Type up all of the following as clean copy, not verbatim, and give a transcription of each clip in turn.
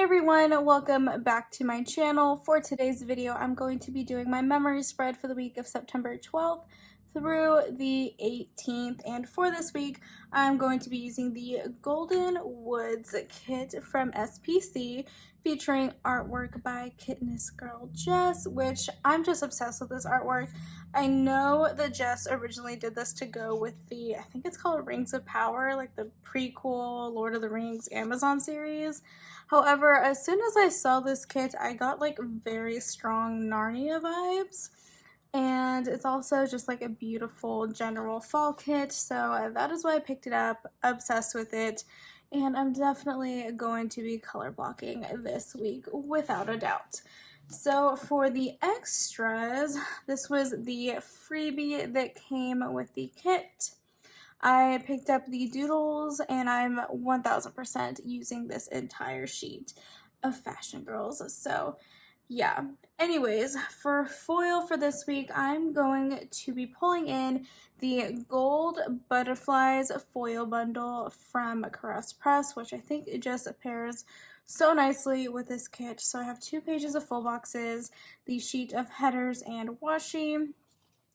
everyone, welcome back to my channel. For today's video, I'm going to be doing my memory spread for the week of September 12th through the 18th. And for this week, I'm going to be using the Golden Woods kit from SPC featuring artwork by Kitness Girl Jess, which I'm just obsessed with this artwork. I know that Jess originally did this to go with the, I think it's called Rings of Power, like the prequel Lord of the Rings Amazon series. However, as soon as I saw this kit, I got like very strong Narnia vibes. And it's also just like a beautiful general fall kit, so that is why I picked it up, obsessed with it, and I'm definitely going to be color blocking this week without a doubt. So for the extras, this was the freebie that came with the kit. I picked up the doodles and I'm 1000% using this entire sheet of Fashion Girls. So yeah, anyways, for foil for this week, I'm going to be pulling in the Gold Butterflies foil bundle from Caress Press, which I think it just pairs so nicely with this kit. So I have 2 pages of full boxes, the sheet of headers and washi,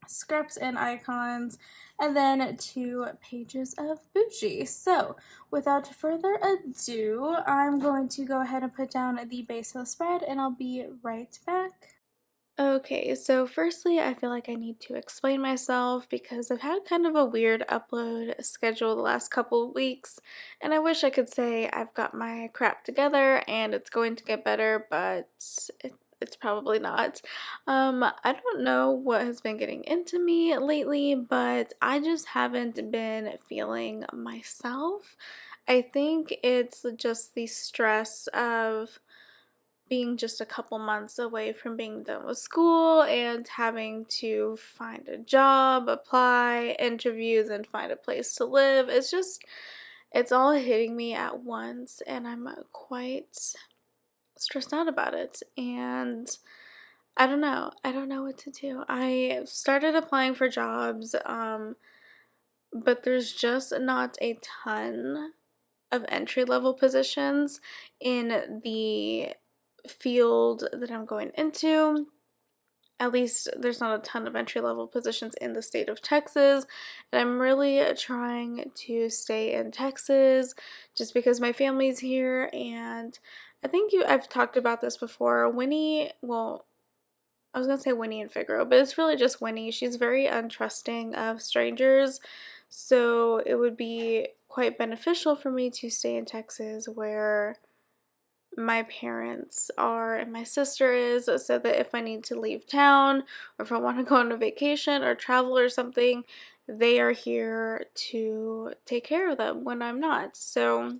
scripts and icons, and then 2 pages of bougie. So without further ado, I'm going to go ahead and put down the base of the spread and I'll be right back. Okay, so firstly, I feel like I need to explain myself because I've had kind of a weird upload schedule the last couple of weeks, and I wish I could say I've got my crap together and it's going to get better, but it's probably not. I don't know what has been getting into me lately, but I just haven't been feeling myself. I think it's just the stress of being just a couple months away from being done with school and having to find a job, apply, interviews, and find a place to live. It's all hitting me at once, and I'm quite stressed out about it. And I don't know. I don't know what to do. I started applying for jobs, but there's just not a ton of entry-level positions in the field that I'm going into. At least there's not a ton of entry-level positions in the state of Texas, and I'm really trying to stay in Texas just because my family's here. And I've talked about this before. I was gonna say Winnie and Figaro, but it's really just Winnie. She's very untrusting of strangers, so it would be quite beneficial for me to stay in Texas where my parents are and my sister is, so that if I need to leave town or if I want to go on a vacation or travel or something, they are here to take care of them when I'm not. So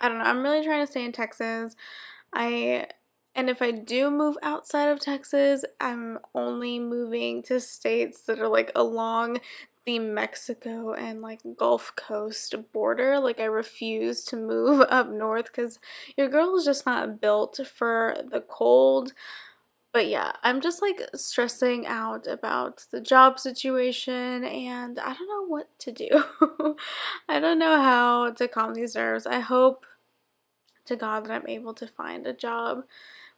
I don't know, I'm really trying to stay in Texas. And if I do move outside of Texas, I'm only moving to states that are like along the Mexico and like Gulf Coast border. Like I refuse to move up north because your girl is just not built for the cold. But yeah, I'm just like stressing out about the job situation and I don't know what to do. I don't know how to calm these nerves. I hope to God that I'm able to find a job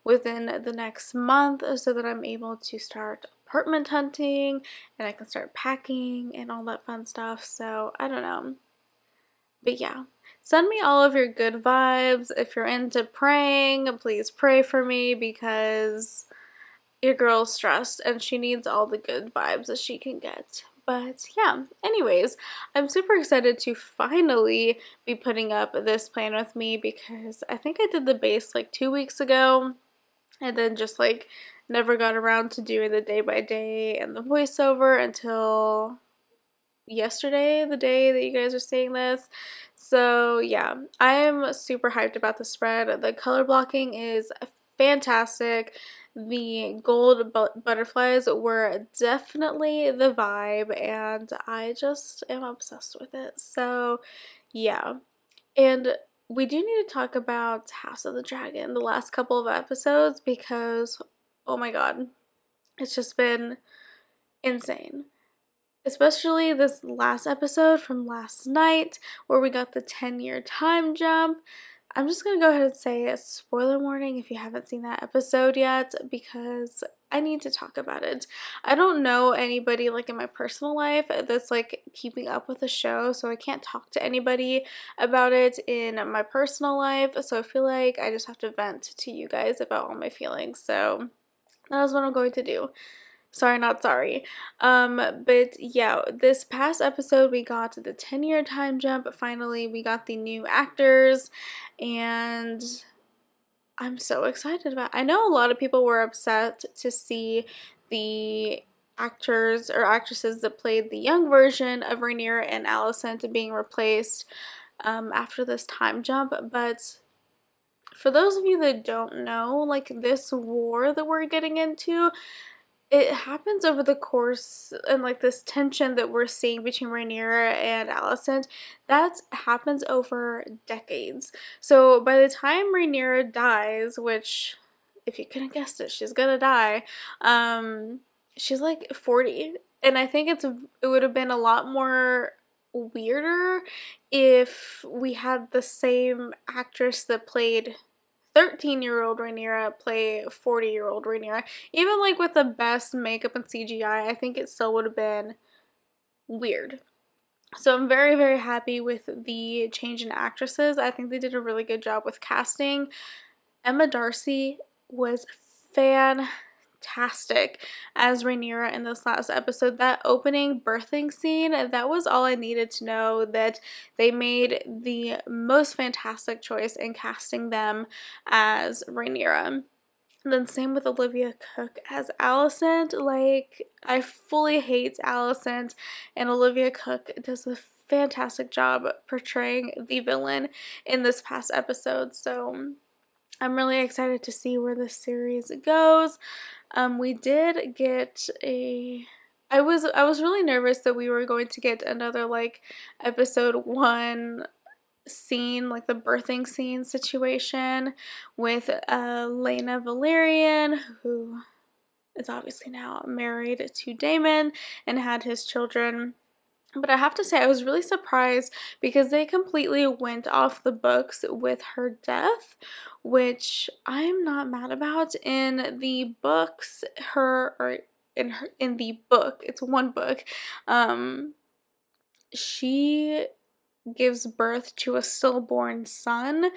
within the next month so that I'm able to start apartment hunting and I can start packing and all that fun stuff. So I don't know. But yeah, send me all of your good vibes. If you're into praying, please pray for me because your girl's stressed and she needs all the good vibes that she can get. But yeah, anyways, I'm super excited to finally be putting up this plan with me because I think I did the base like 2 weeks ago and then just like never got around to doing the day by day and the voiceover until yesterday, the day that you guys are seeing this. So yeah, I am super hyped about the spread. The color blocking is fantastic. The gold butterflies were definitely the vibe and I just am obsessed with it. So yeah, and we do need to talk about House of the Dragon, the last couple of episodes, because oh my god, it's just been insane. Especially this last episode from last night where we got the 10-year time jump. I'm just gonna go ahead and say a spoiler warning if you haven't seen that episode yet, because I need to talk about it. I don't know anybody like in my personal life that's like keeping up with the show, so I can't talk to anybody about it in my personal life, so I feel like I just have to vent to you guys about all my feelings, so that is what I'm going to do. Sorry, not sorry. But yeah, this past episode we got the 10-year time jump. Finally, we got the new actors, and I'm so excited about it. I know a lot of people were upset to see the actors or actresses that played the young version of Rhaenyra and Alicent being replaced after this time jump, but for those of you that don't know, like this war that we're getting into, it happens over the course and like this tension that we're seeing between Rhaenyra and Alicent, that happens over decades. So by the time Rhaenyra dies, which if you couldn't guess it, she's gonna die, she's like 40. And I think it would have been a lot more weirder if we had the same actress that played 13-year-old Rhaenyra play 40-year-old Rhaenyra. Even like with the best makeup and CGI, I think it still would have been weird. So I'm very, very happy with the change in actresses. I think they did a really good job with casting. Emma Darcy was fantastic as Rhaenyra in this last episode. That opening birthing scene, that was all I needed to know, that they made the most fantastic choice in casting them as Rhaenyra. And then same with Olivia Cooke as Alicent. Like, I fully hate Alicent, and Olivia Cooke does a fantastic job portraying the villain in this past episode. So I'm really excited to see where this series goes. We did get I was really nervous that we were going to get another like episode 1 scene, like the birthing scene situation with Laena Valerian, who is obviously now married to Daemon and had his children. But I have to say, I was really surprised because they completely went off the books with her death, which I'm not mad about. In the books, in the book, it's one book, she gives birth to a stillborn son,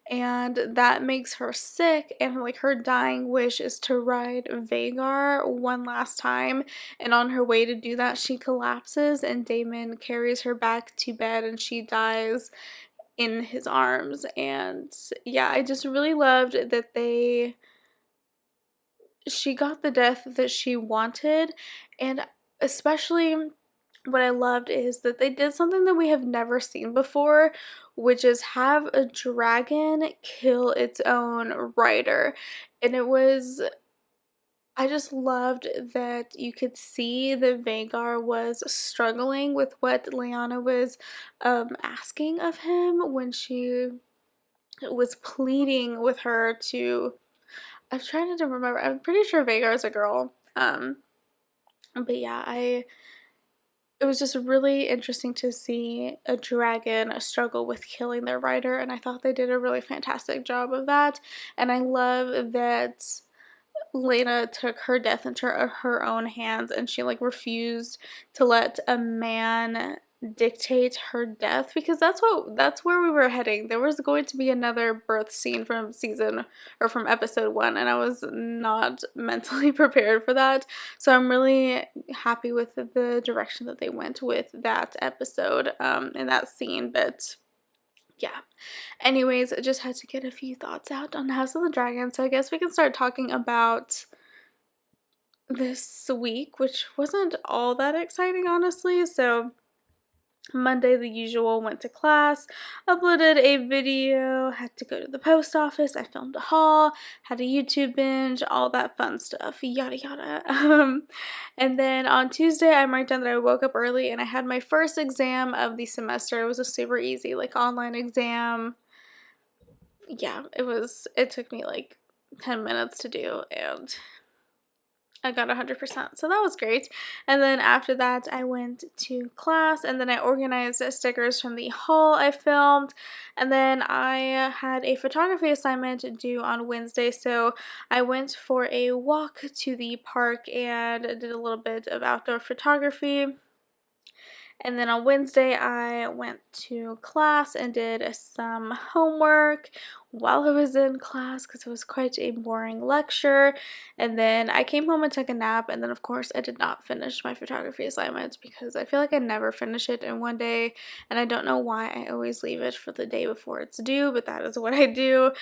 and that makes her sick, and like her dying wish is to ride Vhagar one last time, and on her way to do that she collapses and Daemon carries her back to bed and she dies in his arms. And yeah, I just really loved that she got the death that she wanted, and especially what I loved is that they did something that we have never seen before, which is have a dragon kill its own rider. And I just loved that you could see that Vhagar was struggling with what Lyanna was asking of him when she was pleading with her to, I'm trying to remember, I'm pretty sure Vhagar is a girl. But yeah, it was just really interesting to see a dragon struggle with killing their rider, and I thought they did a really fantastic job of that. And I love that Laena took her death into her own hands, and she like refused to let a man dictate her death, because that's where we were heading. There was going to be another birth scene from from episode 1, and I was not mentally prepared for that. So I'm really happy with the direction that they went with that episode and that scene. But yeah, anyways, I just had to get a few thoughts out on House of the Dragon, so I guess we can start talking about this week, which wasn't all that exciting, honestly. So Monday, the usual, went to class, uploaded a video, had to go to the post office, I filmed a haul, had a YouTube binge, all that fun stuff, yada yada. And then on Tuesday, I marked down that I woke up early and I had my first exam of the semester. It was a super easy, like, online exam. Yeah, it took me like 10 minutes to do, and I got 100%, so that was great. And then after that, I went to class, and then I organized stickers from the haul I filmed, and then I had a photography assignment due on Wednesday, so I went for a walk to the park and did a little bit of outdoor photography. And then on Wednesday, I went to class and did some homework while I was in class because it was quite a boring lecture. And then I came home and took a nap. And then, of course, I did not finish my photography assignment because I feel like I never finish it in one day. And I don't know why I always leave it for the day before it's due, but that is what I do.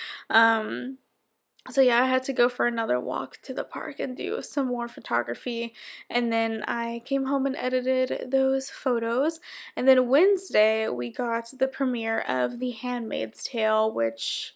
So yeah, I had to go for another walk to the park and do some more photography, and then I came home and edited those photos. And then Wednesday we got the premiere of The Handmaid's Tale, which,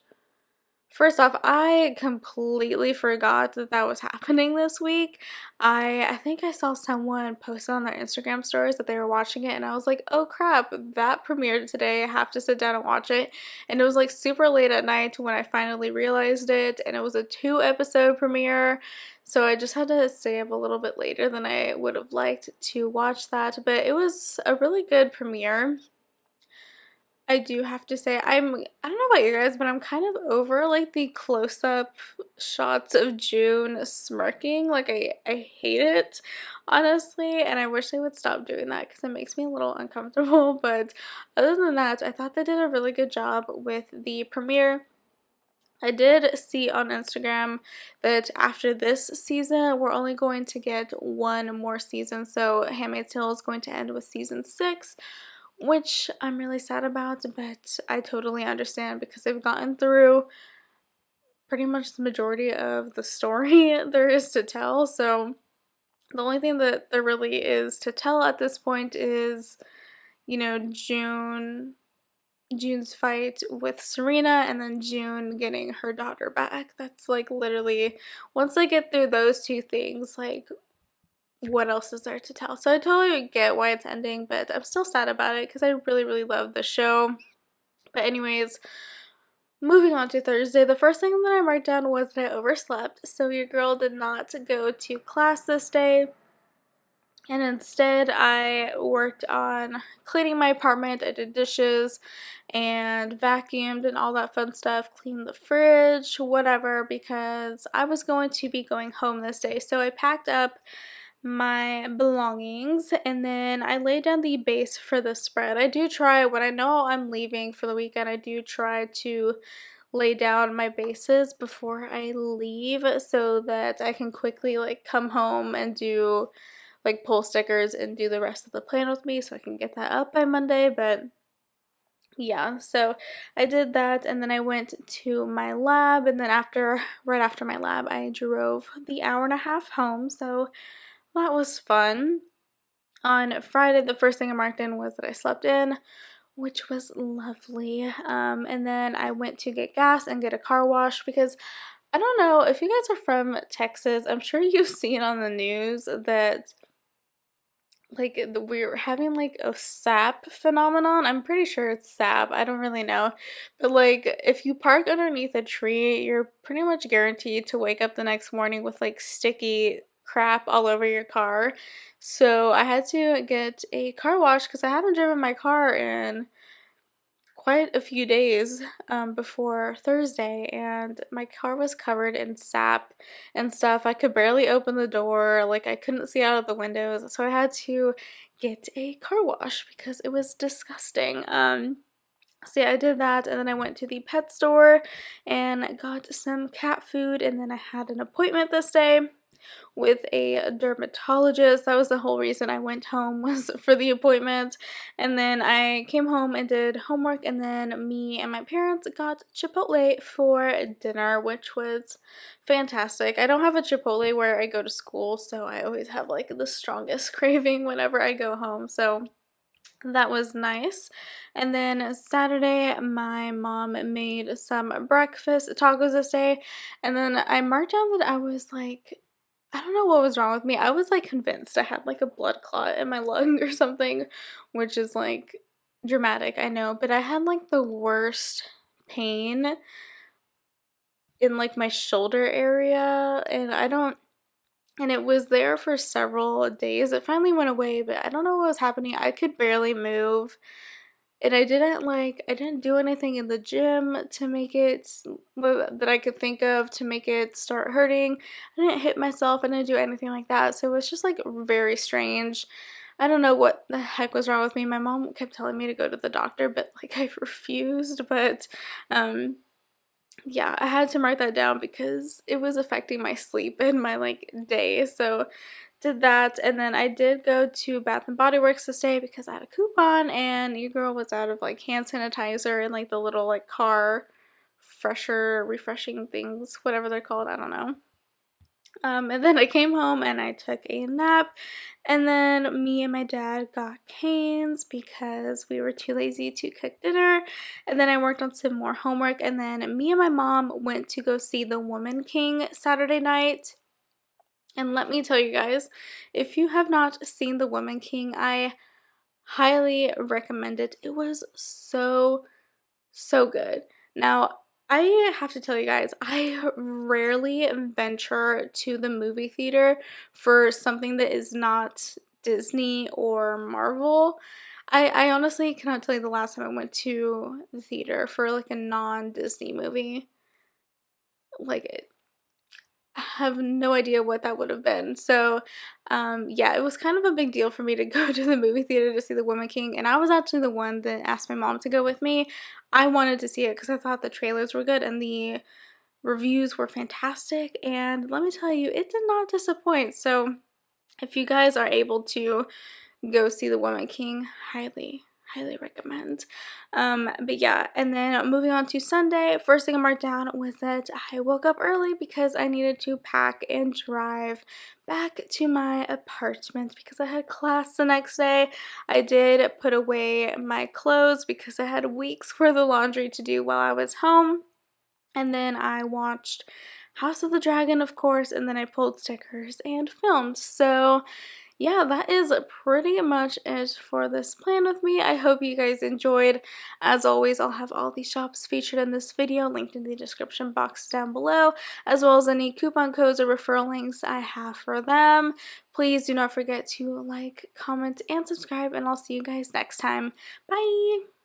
first off, I completely forgot that that was happening this week. I think I saw someone post on their Instagram stories that they were watching it, and I was like, oh crap, that premiered today. I have to sit down and watch it. And it was like super late at night when I finally realized it, and it was a 2-episode premiere. So I just had to stay up a little bit later than I would have liked to watch that, but it was a really good premiere. I do have to say, I don't know about you guys, but I'm kind of over like the close-up shots of June smirking. Like I hate it, honestly, and I wish they would stop doing that because it makes me a little uncomfortable. But other than that, I thought they did a really good job with the premiere. I did see on Instagram that after this season, we're only going to get one more season. So Handmaid's Tale is going to end with season 6, which I'm really sad about, but I totally understand because they've gotten through pretty much the majority of the story there is to tell. So the only thing that there really is to tell at this point is, you know, June's fight with Serena, and then June getting her daughter back. That's like literally, once they get through those two things, like, what else is there to tell? So I totally get why it's ending, but I'm still sad about it because I really, really love the show. But anyways, moving on to Thursday, the first thing that I marked down was that I overslept. So your girl did not go to class this day, and instead I worked on cleaning my apartment. I did dishes and vacuumed and all that fun stuff, cleaned the fridge, whatever, because I was going to be going home this day. So I packed up my belongings, and then I laid down the base for the spread. I do try, when I know I'm leaving for the weekend, I do try to lay down my bases before I leave so that I can quickly like come home and do like pull stickers and do the rest of the plan with me so I can get that up by Monday. But yeah, so I did that, and then I went to my lab, and then right after my lab, I drove the hour and a half home. So that was fun. On Friday, the first thing I marked in was that I slept in, which was lovely. And then I went to get gas and get a car wash because I don't know if you guys are from Texas. I'm sure you've seen on the news that like we're having like a sap phenomenon. I'm pretty sure it's sap. I don't really know. But like if you park underneath a tree, you're pretty much guaranteed to wake up the next morning with like sticky crap all over your car. So I had to get a car wash because I haven't driven my car in quite a few days before Thursday, and my car was covered in sap and stuff. I could barely open the door, like I couldn't see out of the windows, so I had to get a car wash because it was disgusting. So yeah, I did that, and then I went to the pet store and got some cat food, and then I had an appointment this day with a dermatologist. That was the whole reason I went home, was for the appointment. And then I came home and did homework, and then me and my parents got Chipotle for dinner, which was fantastic. I don't have a Chipotle where I go to school, so I always have like the strongest craving whenever I go home. So that was nice. And then Saturday, my mom made some breakfast tacos this day, and then I marked down that I was like, I don't know what was wrong with me. I was like convinced I had like a blood clot in my lung or something, which is like dramatic, I know, but I had like the worst pain in like my shoulder area, and I don't and it was there for several days. It finally went away, but I don't know what was happening. I could barely move. And I didn't do anything in the gym to make it that I could think of to make it start hurting. I didn't hit myself. I didn't do anything like that. So it was just like very strange. I don't know what the heck was wrong with me. My mom kept telling me to go to the doctor, but like I refused. But yeah, I had to mark that down because it was affecting my sleep and my like day. So did that, and then I did go to Bath and Body Works this day because I had a coupon and your girl was out of like hand sanitizer and like the little like car fresher refreshing things, whatever they're called, I don't know. And then I came home and I took a nap, and then me and my dad got Cane's because we were too lazy to cook dinner, and then I worked on some more homework, and then me and my mom went to go see The Woman King Saturday night. And let me tell you guys, if you have not seen The Woman King, I highly recommend it. It was so, so good. Now, I have to tell you guys, I rarely venture to the movie theater for something that is not Disney or Marvel. I honestly cannot tell you the last time I went to the theater for like a non-Disney movie. Like, I have no idea what that would have been. So, yeah, it was kind of a big deal for me to go to the movie theater to see The Woman King, and I was actually the one that asked my mom to go with me. I wanted to see it because I thought the trailers were good and the reviews were fantastic, and let me tell you, it did not disappoint. So, if you guys are able to go see The Woman King, highly recommend. But yeah, and then moving on to Sunday, first thing I marked down was that I woke up early because I needed to pack and drive back to my apartment because I had class the next day. I did put away my clothes because I had weeks worth of laundry to do while I was home. And then I watched House of the Dragon, of course, and then I pulled stickers and filmed. So yeah, that is pretty much it for this plan with me. I hope you guys enjoyed. As always, I'll have all these shops featured in this video linked in the description box down below, as well as any coupon codes or referral links I have for them. Please do not forget to like, comment, and subscribe, and I'll see you guys next time. Bye!